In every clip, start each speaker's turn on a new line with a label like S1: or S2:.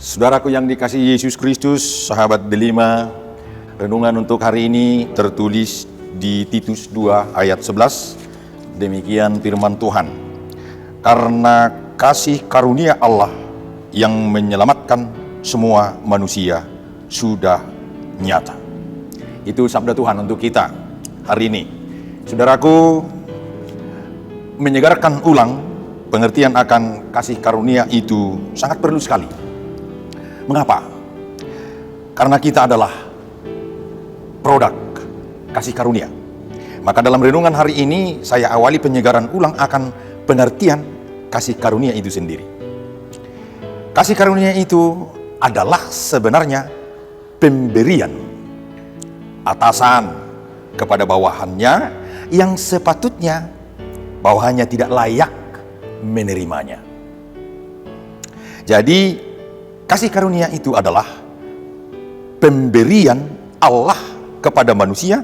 S1: Saudaraku yang dikasihi Yesus Kristus, sahabat delima, renungan untuk hari ini tertulis di Titus 2 ayat 11. Demikian firman Tuhan. Karena kasih karunia Allah yang menyelamatkan semua manusia sudah nyata. Itu sabda Tuhan untuk kita hari ini. Saudaraku, menyegarkan ulang pengertian akan kasih karunia itu sangat perlu sekali. Mengapa? Karena kita adalah produk kasih karunia. Maka dalam renungan hari ini saya awali penyegaran ulang akan pengertian kasih karunia itu sendiri. Kasih karunia itu adalah sebenarnya pemberian atasan kepada bawahannya yang sepatutnya bawahannya tidak layak menerimanya. Jadi kasih karunia itu adalah pemberian Allah kepada manusia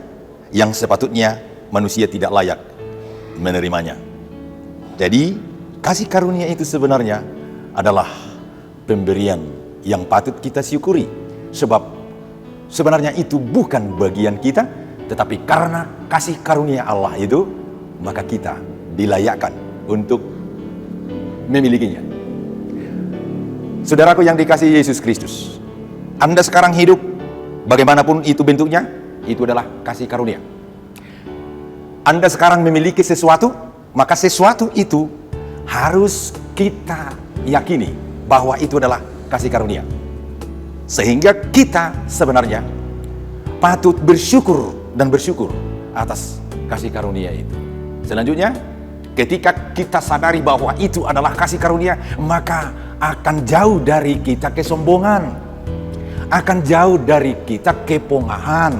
S1: yang sepatutnya manusia tidak layak menerimanya. Jadi kasih karunia itu sebenarnya adalah pemberian yang patut kita syukuri. Sebab sebenarnya itu bukan bagian kita, tetapi karena kasih karunia Allah itu, maka kita dilayakkan untuk memilikinya. Saudaraku yang dikasihi Yesus Kristus, Anda sekarang hidup, bagaimanapun itu bentuknya, itu adalah kasih karunia. Anda sekarang memiliki sesuatu, maka sesuatu itu harus kita yakini bahwa itu adalah kasih karunia. Sehingga kita sebenarnya patut bersyukur dan bersyukur atas kasih karunia itu. Selanjutnya, ketika kita sadari bahwa itu adalah kasih karunia, maka akan jauh dari kita kesombongan, akan jauh dari kita kepongahan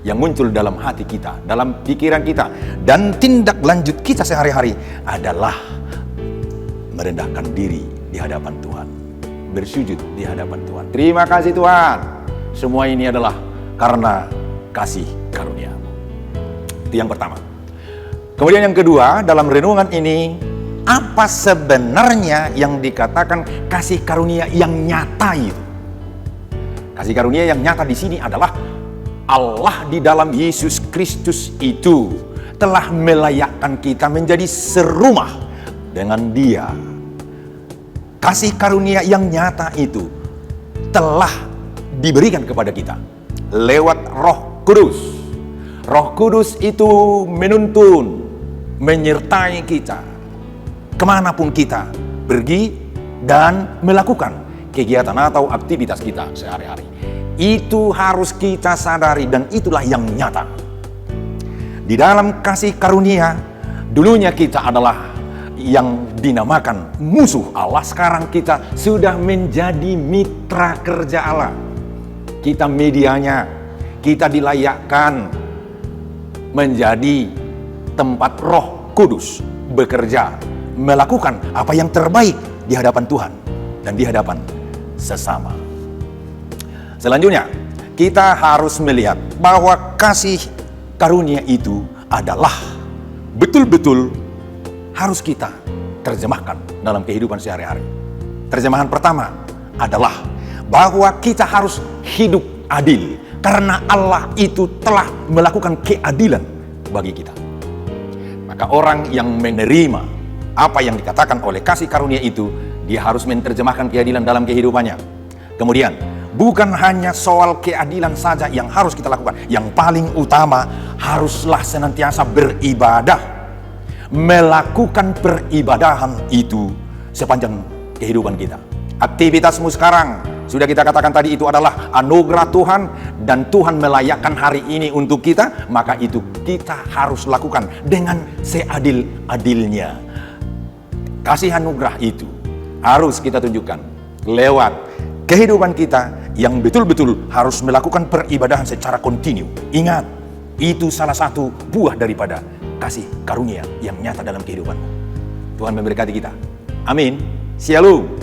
S1: yang muncul dalam hati kita, dalam pikiran kita, dan tindak lanjut kita sehari-hari adalah merendahkan diri di hadapan Tuhan, bersujud di hadapan Tuhan. Terima kasih Tuhan, semua ini adalah karena kasih karunia. Itu yang pertama. Kemudian yang kedua, dalam renungan ini, apa sebenarnya yang dikatakan kasih karunia yang nyata itu? Kasih karunia yang nyata di sini adalah Allah di dalam Yesus Kristus itu telah melayakkan kita menjadi serumah dengan Dia. Kasih karunia yang nyata itu telah diberikan kepada kita lewat Roh Kudus. Roh Kudus itu menuntun, menyertai kita kemanapun kita pergi dan melakukan kegiatan atau aktivitas kita sehari-hari. Itu harus kita sadari dan itulah yang nyata. Di dalam kasih karunia, dulunya kita adalah yang dinamakan musuh Allah. Sekarang kita sudah menjadi mitra kerja Allah. Kita medianya, kita dilayakkan menjadi tempat Roh Kudus bekerja, melakukan apa yang terbaik di hadapan Tuhan dan di hadapan sesama. Selanjutnya, kita harus melihat bahwa kasih karunia itu adalah betul-betul harus kita terjemahkan dalam kehidupan sehari-hari. Terjemahan pertama adalah bahwa kita harus hidup adil karena Allah itu telah melakukan keadilan bagi kita. Maka orang yang menerima apa yang dikatakan oleh kasih karunia itu, dia harus menerjemahkan keadilan dalam kehidupannya. Kemudian, bukan hanya soal keadilan saja yang harus kita lakukan. Yang paling utama, haruslah senantiasa beribadah. Melakukan peribadahan itu sepanjang kehidupan kita. Aktivitasmu sekarang, sudah kita katakan tadi, itu adalah anugerah Tuhan, dan Tuhan melayakkan hari ini untuk kita, maka itu kita harus lakukan dengan seadil-adilnya. Kasih anugerah itu harus kita tunjukkan lewat kehidupan kita yang betul-betul harus melakukan peribadahan secara kontinu. Ingat, itu salah satu buah daripada kasih karunia yang nyata dalam kehidupan. Tuhan memberkati kita. Amin. Shalom.